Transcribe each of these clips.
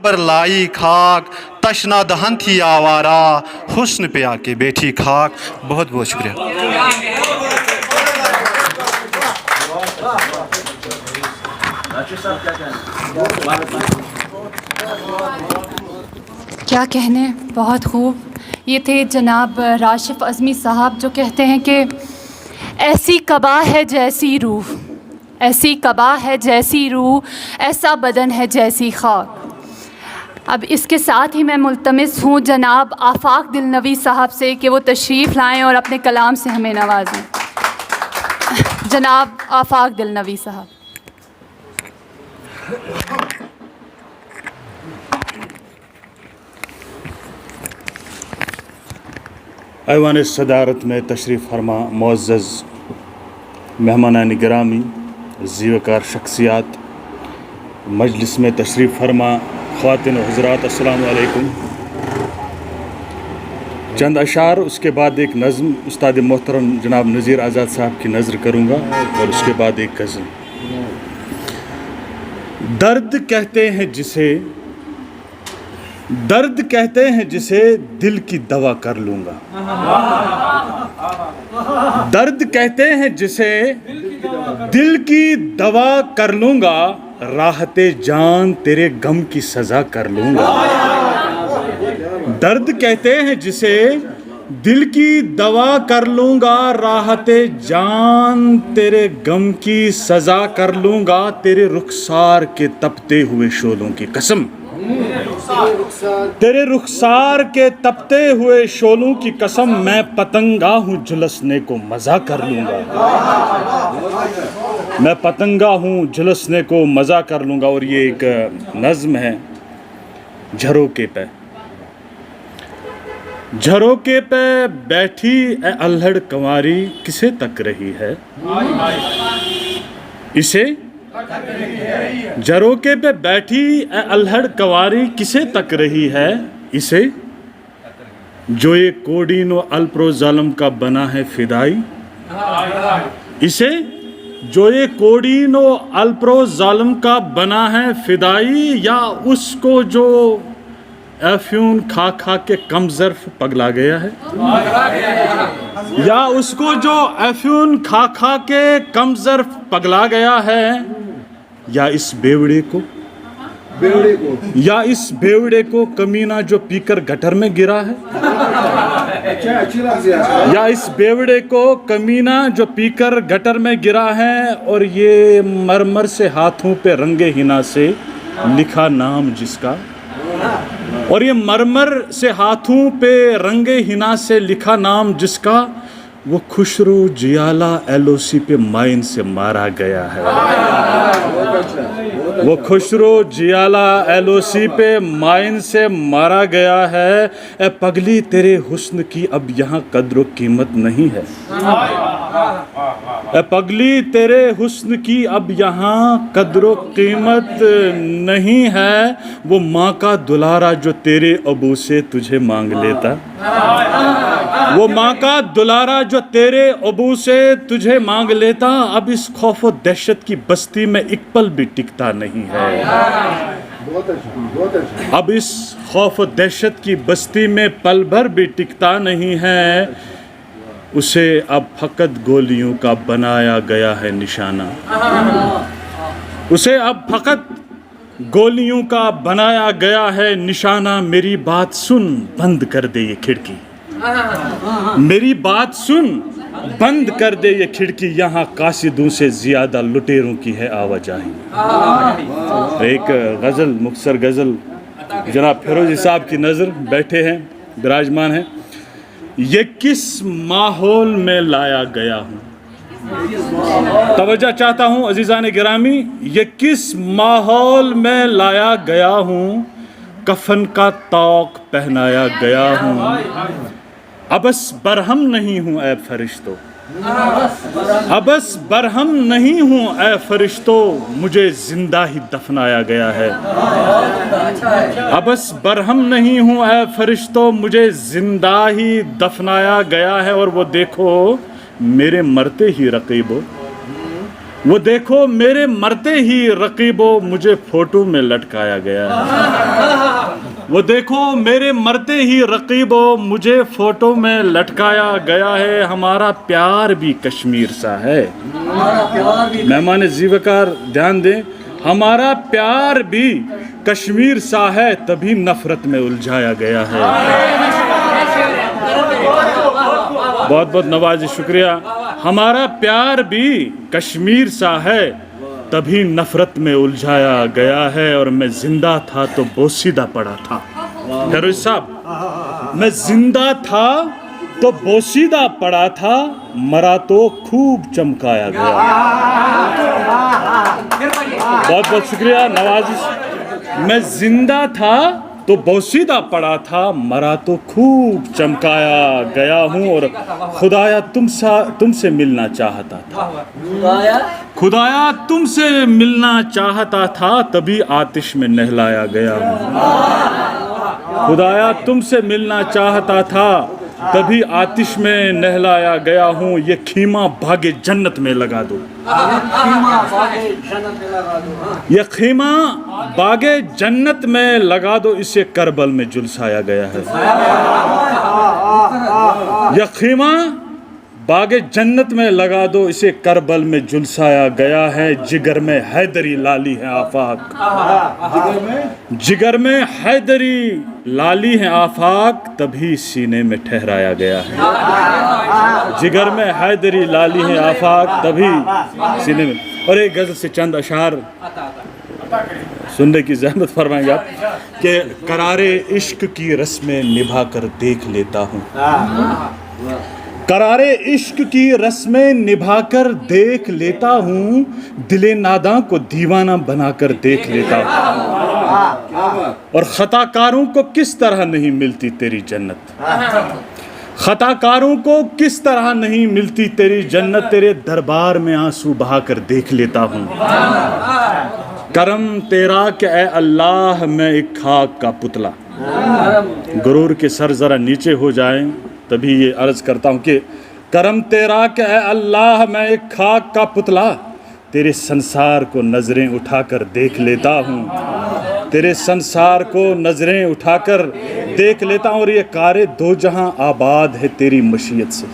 पर लाई खाक, तशना दहन थी आवारा, हुस्न पे आके बैठी खाक। बहुत बहुत शुक्रिया। क्या कहने, बहुत खूब। ये थे जनाब राशिफ अज़मी साहब जो कहते हैं कि ऐसी कबा है जैसी रूह, ऐसी कबा है जैसी रूह, ऐसा बदन है जैसी खाक। अब इसके साथ ही मैं मुल्तमिस हूँ जनाब आफाक दिलनवी साहब से कि वो तशरीफ़ लाएं और अपने कलाम से हमें नवाजें। जनाब आफाक दिलनवी साहब। ऐवान सदारत में तशरीफ़ फरमा मुअज़्ज़ज़ मेहमानान गिरामी, ज़ीवकार शख्सियात, मजलिस में तशरीफ़ फरमा ख़वातीन व हज़रात, अस्सलामु अलैकुम। चंद अशार, उसके बाद एक नज़्म उस्ताद मोहतरम जनाब नज़ीर आज़ाद साहब की नज़र करूँगा और उसके बाद एक गज़ल। दर्द कहते हैं जिसे, दर्द कहते हैं जिसे दिल की दवा कर लूँगा। दर्द कहते हैं जिसे दिल की दवा कर लूँगा, राहते जान तेरे गम की सज़ा कर लूँगा। दर्द कहते हैं जिसे दिल की दवा कर लूँगा, राहते जान तेरे गम की सज़ा कर लूँगा। तेरे रुखसार के तपते हुए शोलों की कसम, तेरे रुखसार के तपते हुए शोलों की कसम, मैं पतंगा हूँ झुलसने को मज़ा कर लूँगा। मैं पतंगा हूँ झुलसने को मज़ा कर लूँगा। और ये एक नज़्म है झरोके पे। झरोके पे बैठी ए अल्हड़ कंवारी, किसे तक रही है इसे। झरोके पे बैठी ए अल्हड़ कंवारी, किसे तक रही है इसे। जो ये कोडीनो अल्प्रो जालम का बना है फिदाई इसे। जो ये कोडीनो अल्प्रो जालम का बना है फिदाई, या उसको जो अफ्यून खा खा के कम ज़र्फ पगला गया है। या उसको जो अफ्यून खा खा के कम ज़र्फ पगला गया है। या इस बेवड़े को, या इस बेवड़े को कमीना जो पीकर गटर में गिरा है। या इस बेवड़े को कमीना जो पीकर गटर में गिरा है। और ये मरमर से हाथों पे रंगे हिना से लिखा नाम जिसका। और ये मरमर से हाथों पे रंगे हिना से लिखा नाम जिसका, वो खुशरू जियाला एलओसी पे माइन से मारा गया है। वो खुशरू जियाला एलओसी पे माइन से मारा गया है। ए पगली तेरे हुस्न की अब यहाँ कद्र कीमत नहीं है। ए पगली तेरे हुस्न की अब यहाँ कद्र कीमत नहीं है। वो माँ का दुलारा जो तेरे अबू से तुझे मांग लेता। वो माँ का दुलारा जो तेरे अबू से तुझे मांग लेता, अब इस खौफ और दहशत की बस्ती में एक पल भी टिकता नहीं है। अब इस खौफ और दहशत की बस्ती में पल भर भी टिकता नहीं है। उसे अब फकत गोलियों का बनाया गया है निशाना। उसे अब फकत गोलियों का बनाया गया है निशाना। मेरी बात सुन, बंद कर दे ये खिड़की। मेरी बात सुन, बंद कर दे ये खिड़की। यहाँ कासिदों से ज्यादा लुटेरों की है आवाजाही। एक गज़ल, मुख्तसर गज़ल जनाब फिरोजी साहब की नज़र बैठे हैं, विराजमान हैं। ये किस माहौल में लाया गया हूँ। तवज्जो चाहता हूँ अजीज़ान गिरामी, ये किस माहौल में लाया गया हूँ। कफन का तौक पहनाया गया हूँ। अबस बरहम नहीं हूँ ऐ फरिश्तों, अबस बरहम नहीं हूँ ऐ फरिश्तों, मुझे जिंदा ही दफनाया गया है। अबस बरहम नहीं हूँ ऐ फरिश्तों, मुझे जिंदा ही दफनाया गया है। और वो देखो मेरे मरते ही रकीबो, वो देखो मेरे मरते ही रकीबो, मुझे फोटो में लटकाया गया है। वो देखो मेरे मरते ही रकीबो मुझे फोटो में लटकाया गया है, हमारा प्यार भी कश्मीर सा है। मेहमान जीवकार ध्यान दें, हमारा प्यार भी कश्मीर सा है, तभी नफरत में उलझाया गया है। बहुत बहुत नवाजी, शुक्रिया। हमारा प्यार भी कश्मीर सा है, तभी नफरत में उलझाया गया है। और मैं जिंदा था तो बोसीदा पड़ा था। फिरोज साहब, मैं जिंदा था तो बोसीदा पड़ा था, मरा तो खूब चमकाया गया। बहुत बहुत शुक्रिया नवाजिश। मैं जिंदा था तो बोसीदा पड़ा था, मरा तो खूब चमकाया गया हूँ। और खुदाया तुमसे मिलना चाहता था, खुदाया तुमसे मिलना चाहता था, तभी आतिश में नहलाया गया हूँ। खुदाया तुमसे मिलना चाहता था, तभी आतिश में नहलाया गया हूँ। ये खीमा भागे जन्नत में लगा दो, ये खीमा बागे जन्नत में लगा दो, इसे करबल में झुलसाया गया है। यह खीमा बागे जन्नत में लगा दो, इसे करबल में झुलसाया गया है। जिगर में हैदरी लाली है आफाक, जिगर में हैदरी लाली है आफाक, तभी सीने में ठहराया गया है। जिगर में हैदरी लाली है आफाक, तभी सीने में। और एक गज़ल से चंद अशार सुनने की ज़हमत फरमाएंगे आप कि करारे इश्क की रस्में निभा कर देख लेता हूँ, करारे इश्क की रस्में निभाकर देख लेता हूँ, दिले नादा को दीवाना बनाकर देख लेता हूँ। और खताकारों को किस तरह नहीं मिलती तेरी जन्नत, खताकारों को किस तरह नहीं मिलती तेरी जन्नत, तेरे दरबार में आंसू बहाकर देख लेता हूँ। करम तेरा कि ए अल्लाह मैं एक खाक का पुतला। गुरूर के सर ज़रा नीचे हो जाएं, तभी ये अर्ज़ करता हूँ कि करम तेरा कि ए अल्लाह मैं एक खाक का पुतला, तेरे संसार को नज़रें उठाकर देख लेता हूँ, तेरे संसार को नज़रें उठाकर देख लेता हूँ। और ये कारे दो जहां आबाद है तेरी मशीयत से,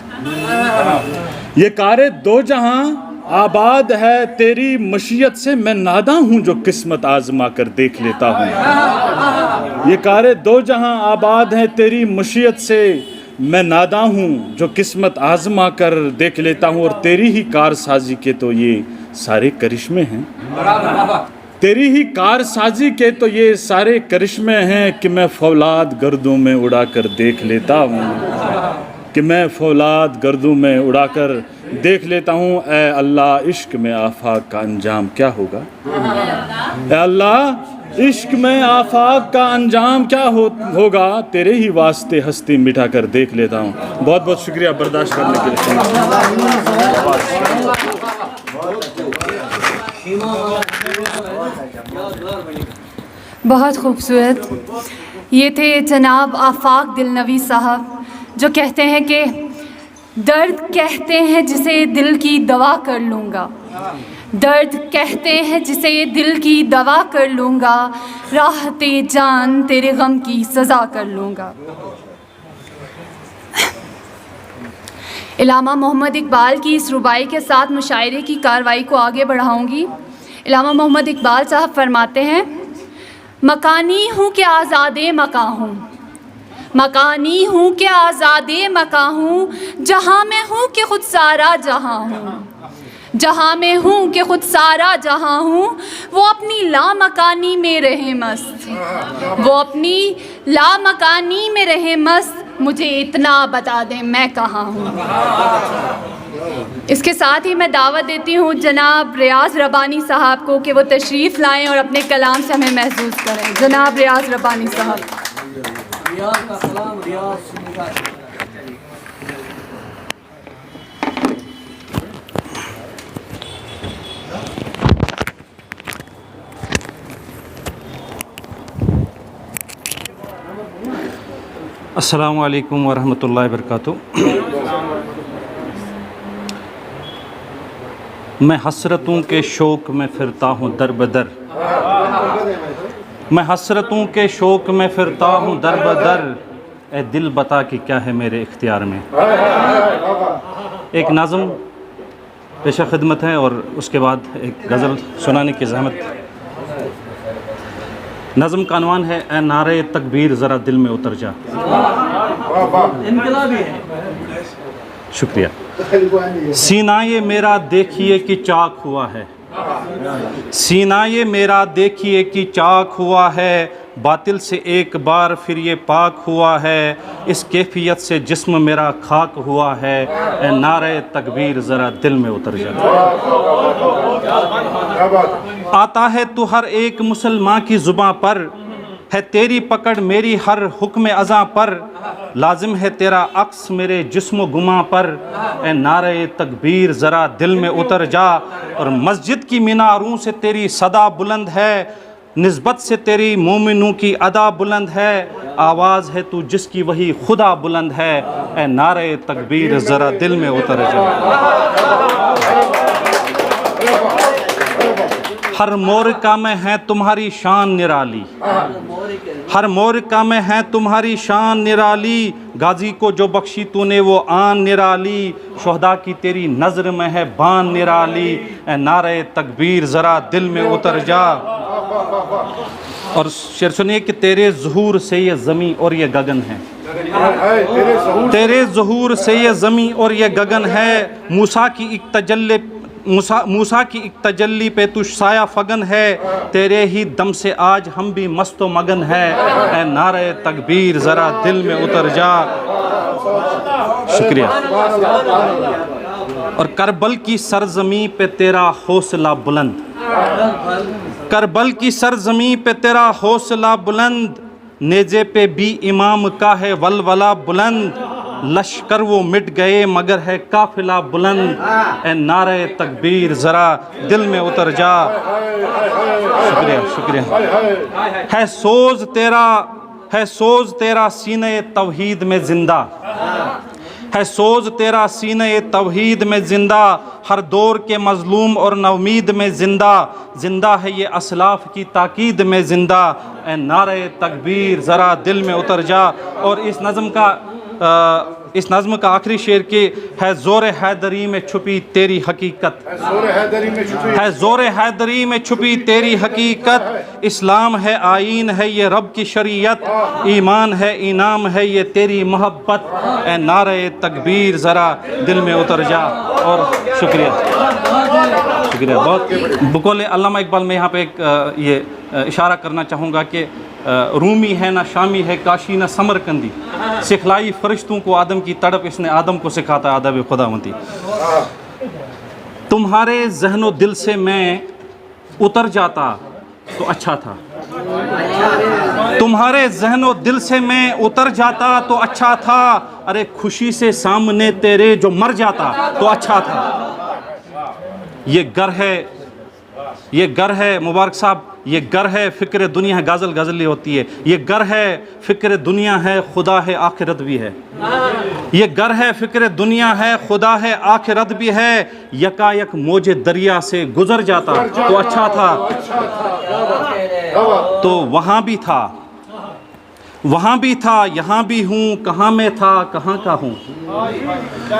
ये कारे दो जहां आबाद है तेरी मशीयत से, मैं नादा हूँ जो किस्मत आजमा कर देख लेता हूँ। ये कारे दो जहां आबाद है तेरी मशीयत से, मैं नादा हूँ जो किस्मत आजमा कर देख लेता हूँ। और तेरी ही कारसाजी के तो ये सारे करिश्मे हैं, तेरी ही कारसाजी के तो ये सारे करिश्मे हैं, कि मैं फौलाद गर्दों में उड़ाकर देख लेता हूँ, कि मैं फौलाद गर्दों में उड़ाकर देख लेता हूँ। ए अल्लाह इश्क में आफाक का अंजाम क्या होगा, ए अल्लाह इश्क में आफाक का अंजाम क्या होगा, तेरे ही वास्ते हस्ती मिटा कर देख लेता हूँ। बहुत बहुत शुक्रिया बर्दाश्त करने के लिए। बहुत खूबसूरत। ये थे जनाब आफाक दिलनवी साहब, जो कहते हैं कि दर्द कहते हैं जिसे दिल की दवा कर लूँगा, दर्द कहते हैं जिसे दिल की दवा कर लूँगा, राहते जान तेरे गम की सज़ा कर लूँगा। इलामा मोहम्मद इकबाल की इस रुबाई के साथ मुशायरे की कार्रवाई को आगे बढ़ाऊँगी। इलामा मोहम्मद इकबाल साहब फरमाते हैं, मकानी हूँ कि आज़ादे मकां हूँ, मकानी हूँ कि आज़ादे मकां हूँ, जहाँ मैं हूँ कि खुद सारा जहाँ हूँ, जहाँ मैं हूँ कि खुद सारा जहाँ हूँ। वो अपनी लामकानी में रहे मस्त, वो अपनी लामकानी में रहे मस्त, मुझे इतना बता दें मैं कहाँ हूँ। इसके साथ ही मैं दावत देती हूँ जनाब रियाज रब्बानी साहब को कि वो तशरीफ़ लाएं और अपने कलाम से हमें महसूस करें। जनाब रियाज रब्बानी साहब। अस्सलामु अलैकुम वरहमतुल्लाहि वबरकातुहू। मैं हसरतों के शौक़ में फिरता हूँ दर बदर, मैं हसरतों के शौक़ में फिरता हूँ दर बदर, ए दिल बता कि क्या है मेरे इख्तियार में। एक नाज़म पेशा खिदमत है और उसके बाद एक गज़ल सुनाने की ज़हमत। नज़म का अनवान है ए नारे तकबीर ज़रा दिल में उतर जा। शुक्रिया। सीना ये मेरा देखिए कि चाक हुआ है, सीना ये मेरा देखिए कि चाक हुआ है, बातिल से एक बार फिर ये पाक हुआ है, इस कैफियत से जिस्म मेरा खाक हुआ है, ए नारे तकबीर ज़रा दिल में उतर जा। आता है तू हर एक मुसलमान की ज़ुबां पर, है तेरी पकड़ मेरी हर हुक्म अज़ा पर, लाजिम है तेरा अक्स मेरे जिस्म गुमा पर, ए नारे तकबीर ज़रा दिल में उतर जा। और मस्जिद की मीनारों से तेरी सदा बुलंद है, निस्बत से तेरी मोमिनों की अदा बुलंद है, आवाज़ है तू जिसकी वही खुदा बुलंद है, ए नारे तकबीर ज़रा दिल में उतर जा। हर मोरका में है तुम्हारी शान निराली, हर मोरका में है तुम्हारी शान निराली, गाजी को जो बख्शी तूने वो आन निराली, शोहदा की तेरी नज़र में है बान निराली, ए नारे तकबीर ज़रा दिल में उतर जा। और शेर सुनिए कि तेरे ज़ुहूर से ये ज़मीं और ये गगन है, तेरे ज़ुहूर से ये ज़मीं और ये गगन है, मूसा की एक तजल्ली मूसा की एक तजल्ली पे तू साया फगन है, तेरे ही दम से आज हम भी मस्त व मगन है, ए नारे तकबीर ज़रा दिल में उतर जा। शुक्रिया। और करबल की सरजमी पे तेरा हौसला बुलंद, करबल की सरजमी पे तेरा हौसला बुलंद, नेज़े पे भी इमाम का है वलवला बुलंद, लश्कर वो मिट गए मगर है काफिला बुलंद, ए नारे तकबीर ज़रा दिल में उतर जा। शुक्रिया शुक्रिया। है सोज़ तेरा सीने तौहीद में ज़िंदा, है सोज़ तेरा सीने तौहीद में ज़िंदा, हर दौर के मज़लूम और नवमीद में ज़िंदा, ज़िंदा है ये असलाफ़ की ताकीद में ज़िंदा, ए नारे तकबीर ज़रा दिल में उतर जा। और इस नज़्म का आखिरी शेर के है ज़ोर हैदरी में छुपी तेरी हकीकत, है ज़ोर हैदरी में छुपी तेरी हकीकत, इस्लाम है आईन है ये रब की शरीयत, ईमान है इनाम है ये तेरी मोहब्बत, ए नारे तकबीर ज़रा दिल में उतर जा। और शुक्रिया शुक्रिया बहुत। बकौल अल्लामा इकबाल में यहाँ पे एक ये इशारा करना चाहूँगा कि रूमी है ना शामी है काशी ना समरकंदी, सिखलाई फरिश्तों को आदम की तड़प, इसने आदम को सिखाता आदब खुदावंती। तुम्हारे ज़हनो दिल से मैं उतर जाता तो अच्छा था, तुम्हारे ज़हनो दिल से मैं उतर जाता तो अच्छा था, अरे खुशी से सामने तेरे जो मर जाता तो अच्छा था। ये गर है मुबारक साहब, ये गर है फ़िक्र दुनिया है, गज़ली होती है, ये गर है फ़िक्र दुनिया है खुदा है आखिरत भी है, ये गर है फ़िक्र दुनिया है खुदा है आखिरत भी है, यकायक मौजे दरिया से गुज़र जाता तो अच्छा था। तो वहाँ भी था यहाँ भी हूँ, कहाँ में था कहाँ का हूँ,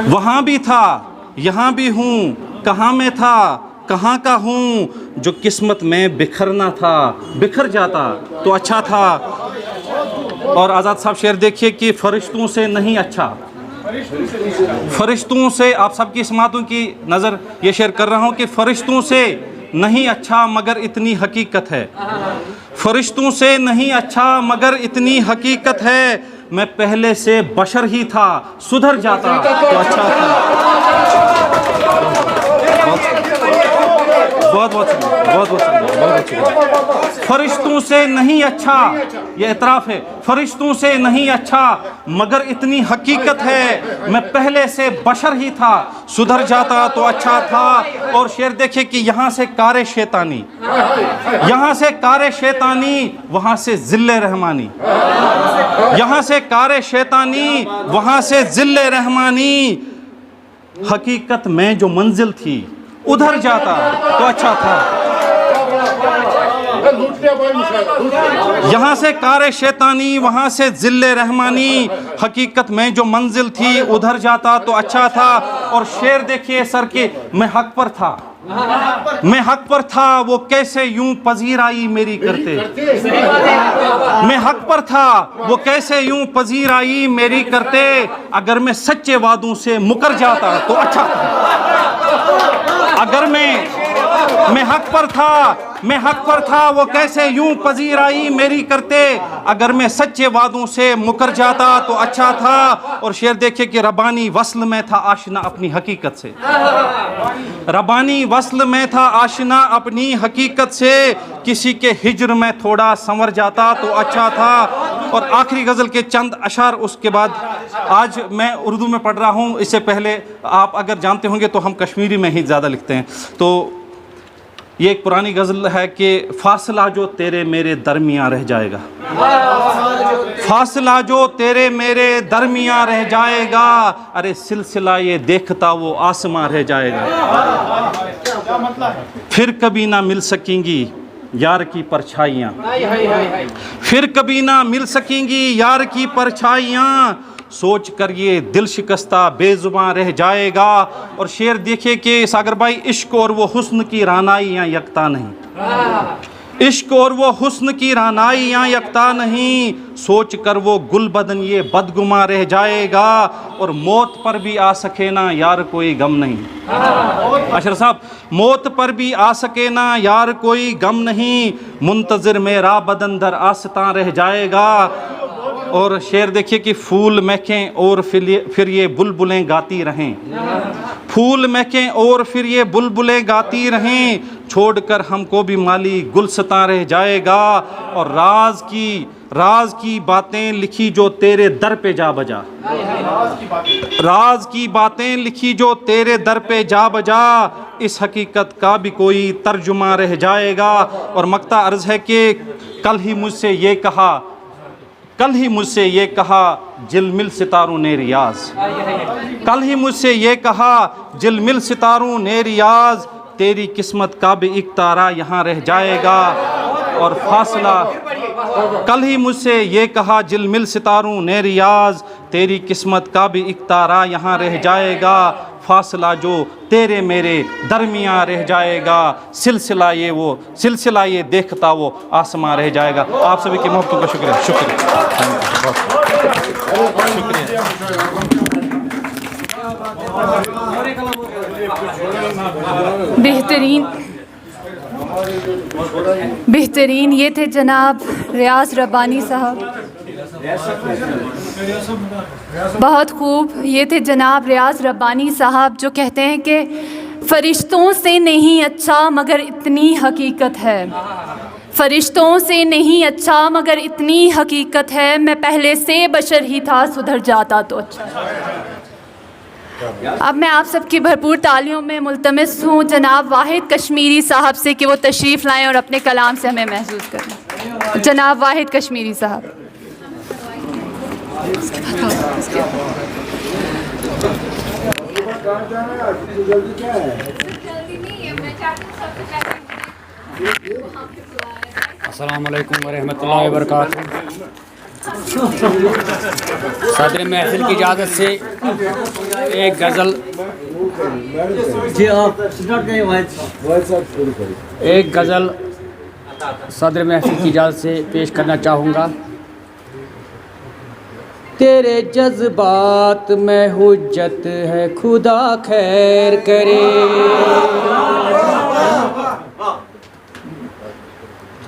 वहाँ भी था यहाँ भी हूँ, कहाँ में था कहाँ का हूँ, जो किस्मत में बिखरना था बिखर जाता तो अच्छा था। और आज़ाद साहब शेर देखिए कि फरिश्तों से नहीं अच्छा, फरिश्तों से, आप सबकी समातों की नज़र ये शेर कर रहा हूँ कि फरिश्तों से नहीं अच्छा मगर इतनी हकीकत है, फरिश्तों से नहीं अच्छा मगर इतनी हकीकत है, मैं पहले से बशर ही था सुधर जाता तो अच्छा था। बहुत बहुत शुक्रिया। फरिश्तों से नहीं अच्छा, ये इतराफ़ है, फरिश्तों से नहीं अच्छा मगर इतनी हकीकत है, मैं पहले से बशर ही था सुधर जाता तो अच्छा था। और शेर देखिए कि यहाँ से कारे शैतानी, यहाँ से कारे शैतानी वहाँ से ज़िल्ले रहमानी, यहाँ से कारे शैतानी वहाँ से ज़िल्ले रहमानी, हकीकत में जो मंजिल थी उधर जाता तो अच्छा था। यहाँ से कार शैतानी, वहाँ से जिल्ले रहमानी, हकीकत में जो मंजिल थी उधर जाता तो अच्छा था। और शेर देखिए सर के, मैं हक पर था, मैं हक पर था, वो कैसे यूं पजीराई मेरी करते। मैं हक पर था, वो कैसे यूं पजीराई मेरी करते। अगर मैं सच्चे वादों से मुकर जाता तो अच्छा था। अगर मैं हक पर था, मैं हक पर था, वो कैसे यूं पजीराई मेरी करते। अगर मैं सच्चे वादों से मुकर जाता तो अच्छा था। और शेर देखिए कि रबानी वस्ल में था आशना अपनी हकीकत से, रबानी वस्ल में था आशना अपनी हकीकत से। किसी के हिज्र में थोड़ा संवर जाता तो अच्छा था। और आखिरी गज़ल के चंद अशार उसके बाद, आज मैं उर्दू में पढ़ रहा हूँ, इससे पहले आप अगर जानते होंगे तो हम कश्मीरी में ही ज़्यादा लिखते हैं। तो ये एक पुरानी गज़ल है कि फासला जो तेरे मेरे दरमियाँ रह जाएगा, फासला जो तेरे मेरे दरमियाँ रह जाएगा। अरे सिलसिला ये देखता वो आसमां रह जाएगा। फिर कभी ना मिल सकेंगी यार की परछाइयाँ, फिर कभी ना मिल सकेंगी यार की परछाइयाँ। सोच कर ये दिल शिकस्ता बेजुबान रह जाएगा। और शेर देखिए कि सागर भाई, इश्क और वो हुस्न की रानाइयाँ यकता नहीं, इश्क और वो हुस्न की रानाइयाँ यकता नहीं। सोच कर वो गुल बदन ये बदगुमा रह जाएगा। और मौत पर भी आ सके ना यार कोई गम नहीं। अशर साहब, मौत पर भी आ सके ना यार कोई गम नहीं। मुंतज़िर मेरा बदन दर आस्तां रह जाएगा। और शेर देखिए कि फूल महकें और फिर ये बुलबुलें गाती रहें, फूल महकें और फिर ये बुलबुलें गाती रहें। छोड़कर हमको भी माली गुलस्तां रह जाएगा। और राज की बातें लिखी जो तेरे दर पे जा बजा, राज की बातें लिखी जो तेरे दर पे जा बजा। इस हकीकत का भी कोई तर्जुमा रह जाएगा। और मक्ता अर्ज़ है कि कल ही मुझसे ये कहा, कल ही मुझसे ये कहा जिलमिल सितारों ने रियाज, कल ही मुझसे ये कहा जिलमिल सितारों ने रियाज। तेरी किस्मत का भी एक तारा यहाँ रह जाएगा। और फासला, कल ही मुझसे ये कहा जिलमिल सितारों ने रियाज। तेरी किस्मत का भी एक तारा यहाँ रह जाएगा। फासला जो तेरे मेरे दरमियाँ रह जाएगा। सिलसिला ये देखता वो आसमां रह जाएगा। आप सभी की मोहब्बतों का शुक्रिया, शुक्रिया। बेहतरीन ये थे जनाब रियाज रब्बानी साहब। बहुत खूब, ये थे जनाब रियाज रब्बानी साहब जो कहते हैं कि फ़रिश्तों से नहीं अच्छा मगर इतनी हकीकत है, फ़रिश्तों से नहीं अच्छा मगर इतनी हकीकत है। मैं पहले से बशर ही था, सुधर जाता तो अच्छा। अब मैं आप सबकी भरपूर तालियों में मुल्तमिस हूँ जनाब वाहिद कश्मीरी साहब से कि वो तशरीफ़ लाएं और अपने कलाम से हमें महसूस करें। जनाब वाहिद कश्मीरी साहब। अस्सलाम वालेकुम वरहमतुल्लाहि वबरकातुहू। सदर महफिल की इजाज़त से एक गज़ल, एक गज़ल सदर महफिल की इजाज़त से पेश करना चाहूँगा। तेरे जज्बात में हुज्जत है, खुदा खैर करे।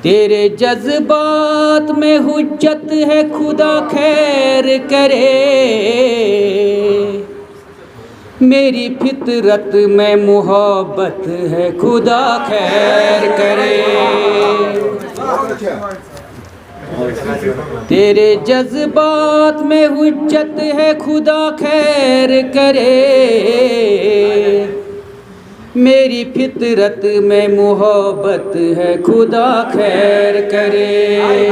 तेरे जज्बात में हुज्जत है, खुदा खैर करे। मेरी फितरत में मोहब्बत है, खुदा खैर करे। तेरे जज्बात में हुज्जत है, खुदा खैर करे। मेरी फितरत में मोहब्बत है, खुदा खैर करे।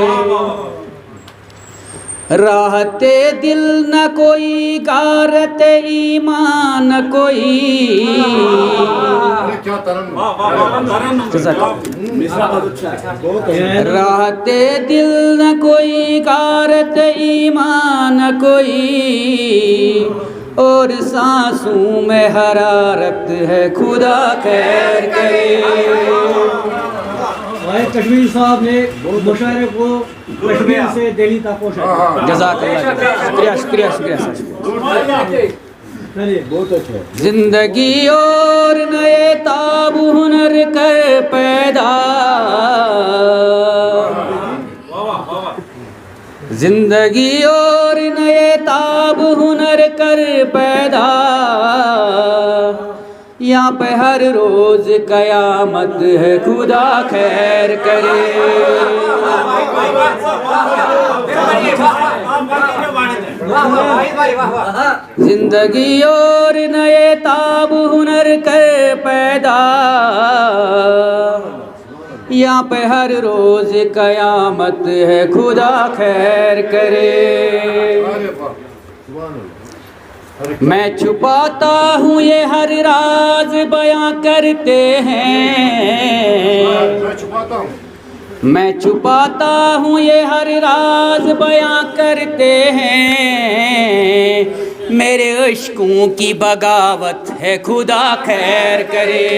राहते दिल न कोई, गारते ईमान न कोई। राहते दिल न कोई कारत ईमान न कोई, और सांसों में हरारत है खुदा खैर करे। भाई कश्मीर साहब ने मुशायरे को कश्मीर से दिल्ली तक पहुंचाया। जज़ाकल्लाह, शुक्रिया शुक्रिया शुक्रिया। बहुत अच्छा। जिंदगी और नए ताब हुनर कर पैदा, जिंदगी और नए ताब हुनर कर पैदा, यहाँ पे हर रोज कयामत है खुदा खैर करे। जिंदगी और नए ताब हुनर कर पैदा, यहाँ पे हर रोज कयामत है खुदा खैर करे। मैं छुपाता हूँ ये हर राज बयां करते हैं, मैं छुपाता हूँ ये हर राज बयां करते हैं, मेरे इश्कों की बगावत है खुदा खैर करे।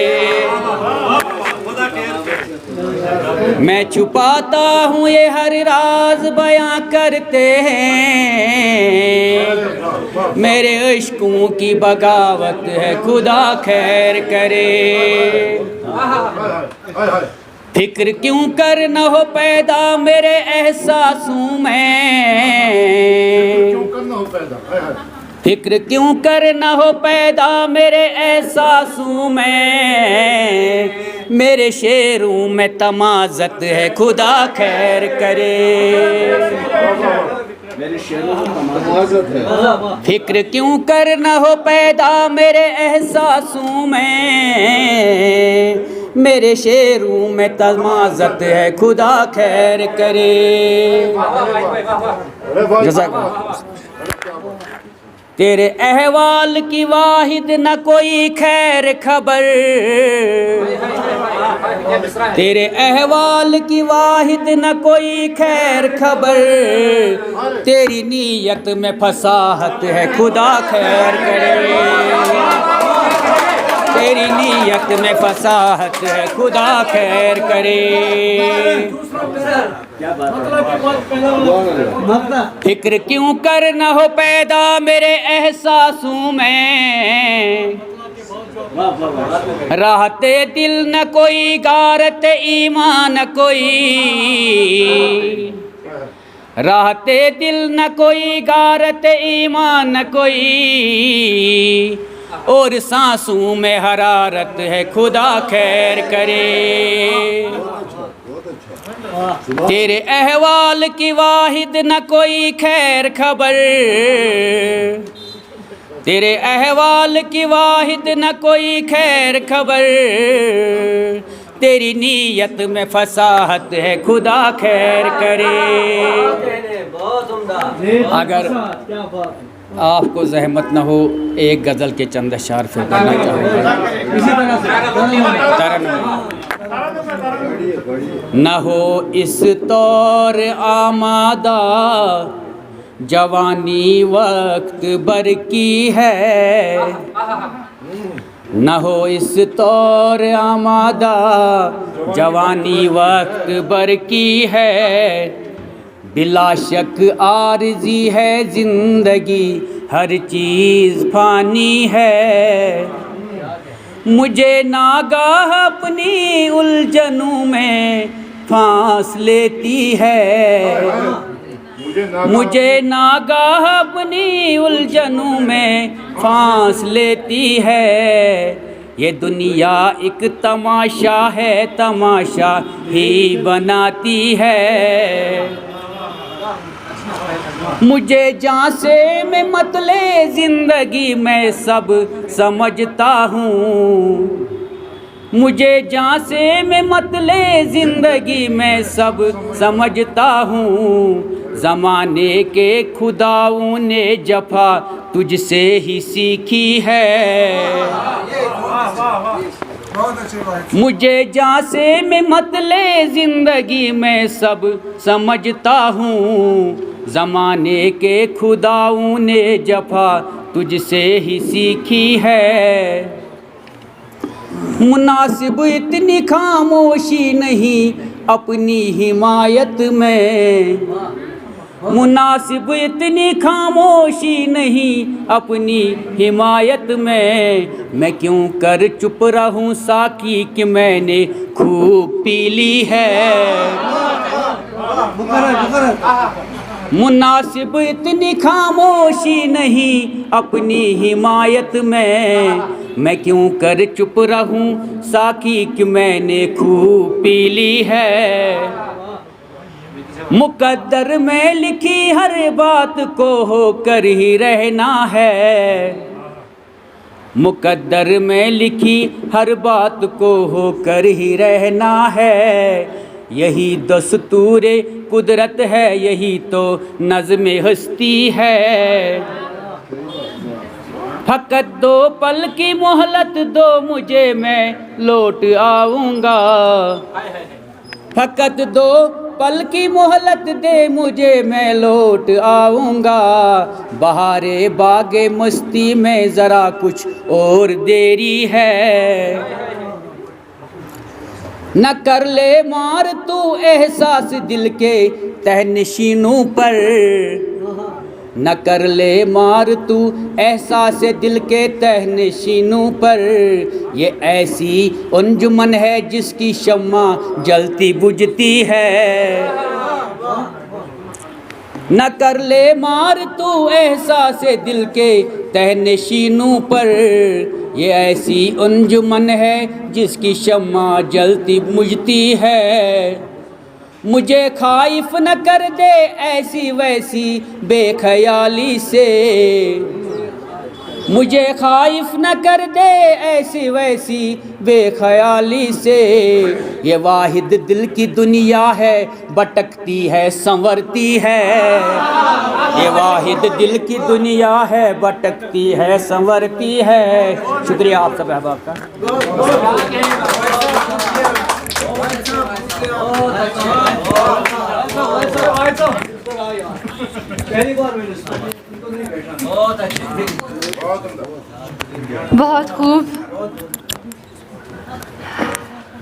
मैं छुपाता हूँ ये हर राज बयां करते हैं, मेरे इश्कों की बगावत है खुदा खैर करे। फिक्र क्यों कर न हो पैदा मेरे एहसासों में, फिक्र क्यों कर न हो पैदा मेरे एहसासों में, मेरे शेरों में तमाज़त है खुदा खैर करे। फिक्र क्यों कर न हो पैदा मेरे एहसासों में, मेरे शेरों में तमाज़त है खुदा खैर करे। जज़ाकल्लाह। तेरे अहवाल की वाहिद न कोई खैर खबर, तेरे अहवाल की वाहिद न कोई खैर खबर, तेरी नीयत में फसाहत है खुदा खैर करे। तेरी नीयत में फसाहत है खुदा खैर करे। फिक्र क्यों कर न हो पैदा मेरे एहसासों में, राहते दिल न कोई गारत ईमान न कोई, राहते दिल न कोई गारत ईमान न कोई, और सांसों में हरारत है खुदा खैर करे। तेरे अहवाल की वाहिद न कोई खैर खबर, तेरे अहवाल की वाहिद न कोई खैर खबर, तेरी नीयत में फसाहत है खुदा खैर करे। अगर आपको जहमत न हो एक गज़ल के चंद अशआर फिर पढ़ना चाहूँगा। न हो इस तौर आमादा जवानी वक्त भर की है, न हो इस तौर आमादा जवानी वक्त भर की है, बिला शक आरज़ी है ज़िंदगी हर चीज़ फ़ानी है, मुझे नागाह अपनी उलझनों में फांस लेती है, मुझे नागाह अपनी उलझनों में फांस लेती है, ये दुनिया एक तमाशा है तमाशा ही बनाती है, मुझे झांसे में मतले ज़िंदगी मैं सब समझता हूँ, मुझे झांसे में मतले ज़िंदगी मैं सब समझता हूँ, ज़माने के खुदाओं ने जफा तुझसे ही सीखी है, मुझे जहाँ से मैं मतले जिंदगी में सब समझता हूँ, ज़माने के खुदाओं ने जफा तुझसे ही सीखी है। मुनासिब इतनी खामोशी नहीं अपनी हिमायत में, मुनासिब इतनी खामोशी नहीं अपनी हिमायत में। मैं क्यों कर चुप रहूं साकी कि मैंने खूब पी ली है। मुनासिब इतनी खामोशी नहीं अपनी हिमायत में, मैं क्यों कर चुप रहूं साकी कि मैंने खूब पी ली है। मुकद्दर में लिखी हर बात को होकर ही रहना है, मुकद्दर में लिखी हर बात को होकर ही रहना है। यही दस्तूरे कुदरत है, यही तो नज़्म हस्ती है। फकत 2 पल की मोहलत दो मुझे, मैं लौट आऊँगा। फकत 2 पल की मोहलत दे मुझे, मैं लौट आऊँगा। बहारे बागे मस्ती में ज़रा कुछ और देरी है। न कर ले मार तू एहसास दिल के तहनशीनों पर, न कर ले मार तू एहसास दिल के तहनशीनों पर। ये ऐसी अंजुमन है जिसकी शम्मा जलती बुझती है। न कर ले मार तू एहसास दिल के तहनशीनों पर। ये ऐसी अंजुमन है जिसकी शम्मा जलती बुझती है। मुझे खाइफ न कर दे ऐसी वैसी बेख्याली से, मुझे खाइफ न कर दे ऐसी वैसी बेख्याली से। ये वाहिद दिल की दुनिया है, भटकती है संवरती है। ये वाहिद दिल की दुनिया है, भटकती है संवरती है। शुक्रिया आप सब अहबाब का। पहली बार मैंने सुना, बहुत अच्छे, बहुत खूब,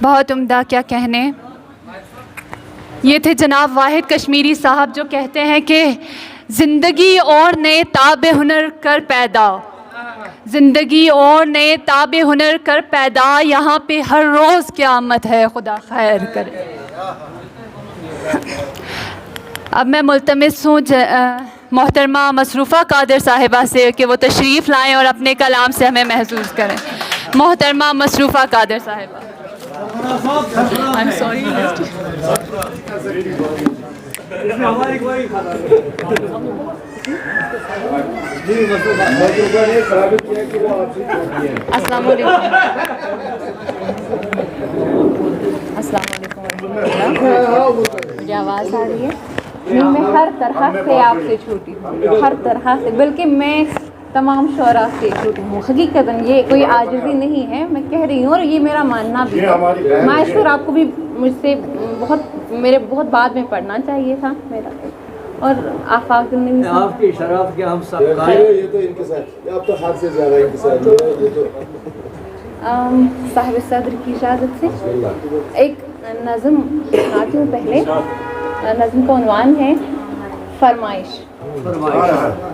बहुत उम्दा, क्या कहने। ये थे जनाब वाहिद कश्मीरी साहब जो कहते हैं कि ज़िंदगी और नए ताबे हुनर कर पैदा, ज़िंदगी और नए ताबे हुनर कर पैदा, यहाँ पे हर रोज़ क़यामत है, खुदा खैर करे। अब मैं मुल्तमिस हूँ मोहतरमा मसरूफ़ा कादिर साहिबा से कि वो तशरीफ़ लाएँ और अपने कलाम से हमें महसूस करें। मोहतरमा मसरूफ़ा कादिर साहिबा। I'm sorry. हमारी कोई अस्सलाम वालेकुम। अस्सलाम वालेकुम। मुझे आवाज़ आ रही है? नहीं, मैं हर तरह से आपसे छूटी हूँ, हर तरह से, बल्कि मैं तमाम शोरा से छूटी हूँ। हकीकतन ये कोई आजिज़ी नहीं है, मैं कह रही हूँ, और ये मेरा मानना भी है। मास्टर आपको भी मुझसे मेरे बहुत बाद में पढ़ना चाहिए था मेरा, और आफाक आपकी शराब के हम सब ये तो इंकिसार, अब तो हद से ज़्यादा इंकिसार ये तो। साहिब सदर की इजाज़त से एक नज़म सुनाती हूँ। पहले नज़म का उन्वान है फरमाइश।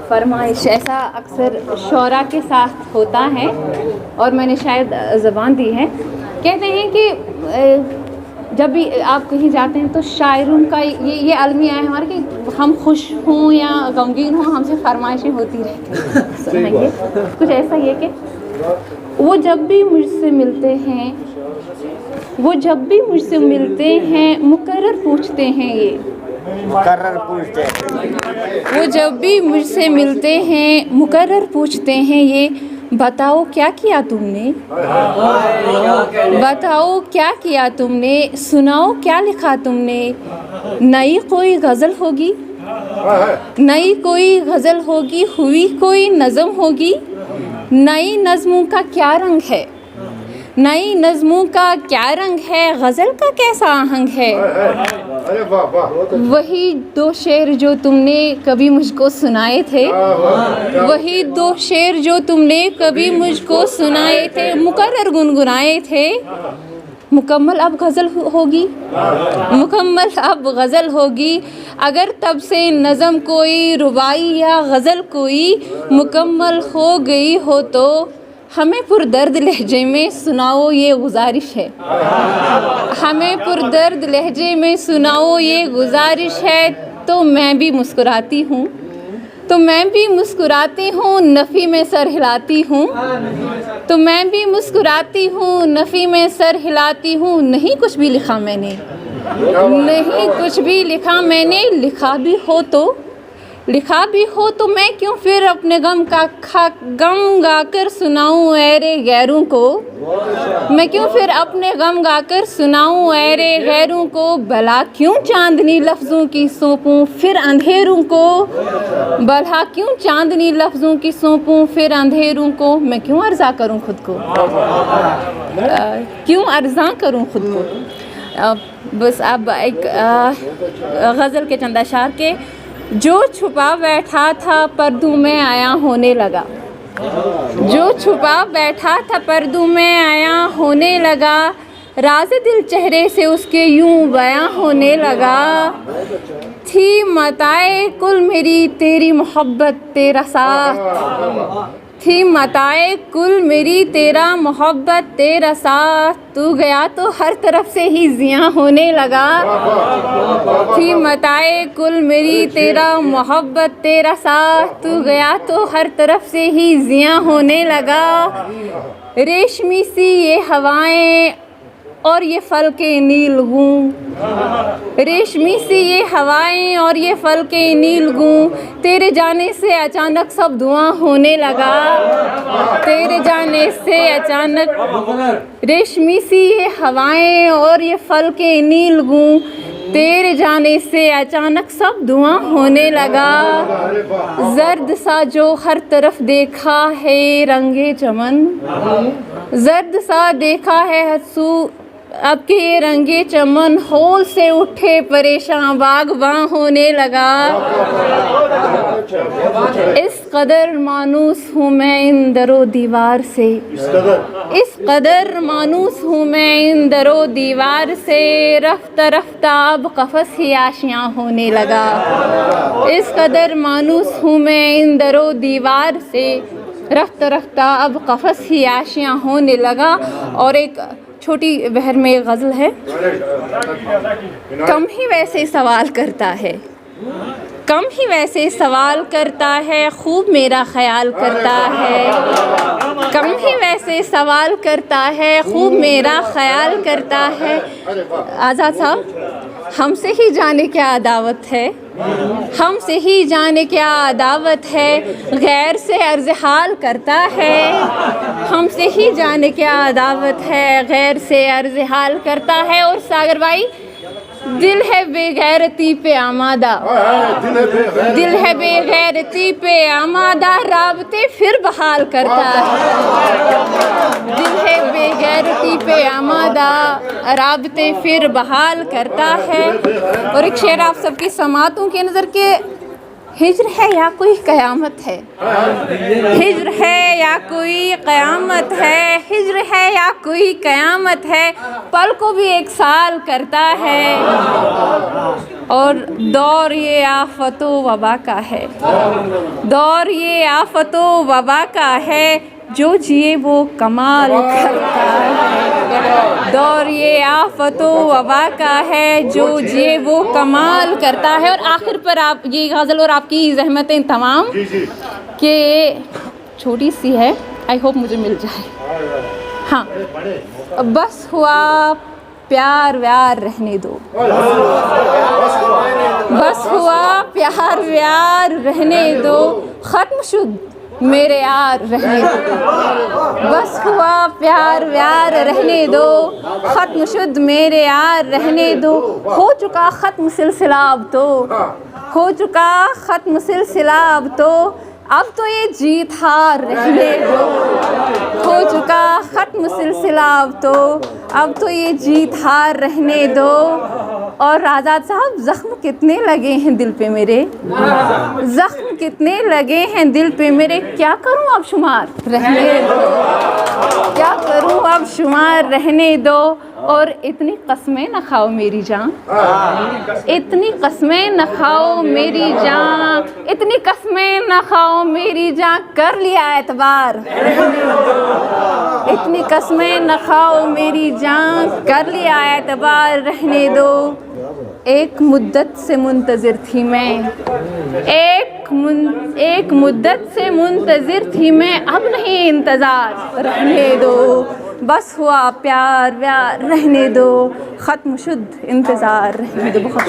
फरमाइश ऐसा अक्सर शोरा के साथ होता है, और मैंने शायद ज़बान दी है। कहते हैं कि जब भी आप कहीं जाते हैं तो शायरों का ये अलमिया है हमारा कि हम खुश हों या गमगीन हों, हमसे फरमाइशें होती रहती हैं। सुनाइए कुछ ऐसा ही है कि वो जब भी मुझसे मिलते हैं, वो जब भी मुझसे मिलते हैं मुकर्रर पूछते हैं ये, मुकर्रर पूछते हैं। वो जब भी मुझसे मिलते हैं मुकर्रर पूछते हैं ये, बताओ क्या किया तुमने, बताओ क्या किया तुमने, सुनाओ क्या लिखा तुमने। नई कोई गज़ल होगी, नई कोई गज़ल होगी, हुई कोई नज़म होगी। नई नज़मों का क्या रंग है, नई नज़्मों का क्या रंग है, गज़ल का कैसा आहंग है। अरे वाह वाह, वही दो शेर जो तुमने कभी मुझको सुनाए थे, वही दो शेर जो तुमने कभी मुझको सुनाए थे, मुकर्रर गुनगुनाए थे। मुकम्मल अब गज़ल होगी, मुकम्मल अब गज़ल होगी। अगर तब से नज़म कोई, रुबाई या गज़ल कोई मुकम्मल हो गई हो तो हमें पुरदर्द लहजे में सुनाओ ये गुजारिश है। हमें पुरदर्द लहजे में सुनाओ ये गुजारिश है। तो मैं भी मुस्कुराती हूँ, तो मैं भी मुस्कुराती हूँ, नफ़ी में सर हिलाती हूँ। तो मैं भी मुस्कुराती हूँ, नफ़ी में सर हिलाती हूँ। नहीं कुछ भी लिखा मैंने, नहीं कुछ भी लिखा मैंने, लिखा भी हो तो मैं क्यों फिर अपने गम गाकर सुनाऊं ऐरे गैरों को। मैं क्यों फिर अपने गम गाकर सुनाऊं ऐरे गैरों को। भला क्यों चांदनी लफ्ज़ों की सौंपूं फिर अंधेरों को। भला क्यों चांदनी लफ्ज़ों की सौंपूं फिर अंधेरों को। मैं क्यों अर्ज़ा करूं खुद को, क्यों अर्ज़ा करूं खुद को। बस अब एक गज़ल के चंद अशार के। जो छुपा बैठा था पर्दों में आया होने लगा, जो छुपा बैठा था पर्दों में आया होने लगा। राज़ दिल चेहरे से उसके यूं बयां होने लगा। थी मताए कुल मेरी तेरी मोहब्बत तेरा साथ, थी मताए कुल मेरी तेरा मोहब्बत तेरा साथ। तू गया तो हर तरफ से ही ज़ियां होने लगा। थी मताए कुल मेरी तेरा मोहब्बत तेरा साथ। तू गया तो हर तरफ से ही ज़ियां होने लगा। रेशमी सी ये हवाएं और ये फल के नीलगूं, रेशमी सी ये हवाएं और ये फल के नीलगूं। तेरे जाने से अचानक सब धुआं होने लगा। तेरे जाने से अचानक, रेशमी सी ये हवाएं और ये फल के नीलगूं। तेरे जाने से अचानक सब धुआं होने लगा। जर्द सा जो हर तरफ देखा है रंगे चमन, जर्द सा देखा है हंसू अब के ये रंगे चमन। होल से उठे परेशान बागबां होने लगा। इस कदर मानूस हूँ मैं इन दरो दीवार से, इस कदर मानूस हूँ मैं इन दरो दीवार से। रफ्ता रफ्ता अब कफस ही आशियाँ होने लगा। इस कदर मानूस हूँ मैं इन दरो दीवार से। रफ्ता रफ्ता अब कफस ही आशियाँ होने लगा। और एक छोटी बहर में गज़ल है। कम ही वैसे सवाल करता है, कम ही वैसे सवाल करता है, खूब मेरा ख्याल करता है। कम ही वैसे सवाल करता है, खूब मेरा ख्याल करता है। आज़ाद साहब, हमसे ही जाने क्या अदावत है, हमसे ही जाने क्या अदावत है। गैर से अर्ज़ हाल करता है, हमसे ही जाने क्या अदावत है। गैर से अर्ज़ हाल करता है। और सागर भाई, दिल है बेगैरती पे आमादा, दिल है बेगैरती पे आमादा। राबते फिर बहाल करता है। दिल है बेगैरती पे आमादा, राबते फिर बहाल करता है। और एक शेर आप सबकी समातों की नज़र के। हिज्र है या कोई क़यामत है, हिज्र है या कोई क़यामत है। हिज्र है या कोई क़यामत है, पल को भी एक साल करता है। और दौर ये आफ़तो वबा का है, दौर ये आफ़तो वबा का है। जो जिए वो कमाल करता है। दौर ये आफ़तो वबा का है, जो जिए वो कमाल करता है। और आखिर पर आप ये गज़ल और आपकी ज़हमतें तमाम के छोटी सी है, आई होप मुझे मिल जाए। हाँ, बस हुआ प्यार व्यार रहने दो, बस हुआ प्यार व्यार रहने दो। ख़त्म शुद मेरे यार रहने दो, बस हुआ प्यार व्यार रहने दो। ख़त्म शुद मेरे यार रहने दो। हो चुका ख़त्म सिलसिला अब तो, हो चुका ख़त्म सिलसिला अब तो। अब तो ये जीत हार रहने दो, हो चुका ख़त्म सिलसिला अब तो ये जीत हार रहने दो। और आज़ाद साहब, ज़ख्म कितने लगे हैं दिल पे मेरे, ज़ख्म कितने लगे हैं दिल पे मेरे, क्या करूं अब शुमार रहने दो, क्या करूं अब शुमार रहने दो। और इतनी कस्में न खाओ मेरी जान, इतनी कस्में न खाओ मेरी जान, इतनी कस्में न खाओ मेरी जान, कर लिया एतबार इतनी कस्में न खाओ मेरी जान, कर लिया एतबार रहने दो। एक मुद्दत से मुंतज़िर थी मैं, एक मुद्दत से मुंतज़िर थी मैं, अब नहीं इंतज़ार रहने दो, बस हुआ प्यार व्यार रहने दो, ख़त्म शुद्ध इंतज़ार रहने दो। बहुत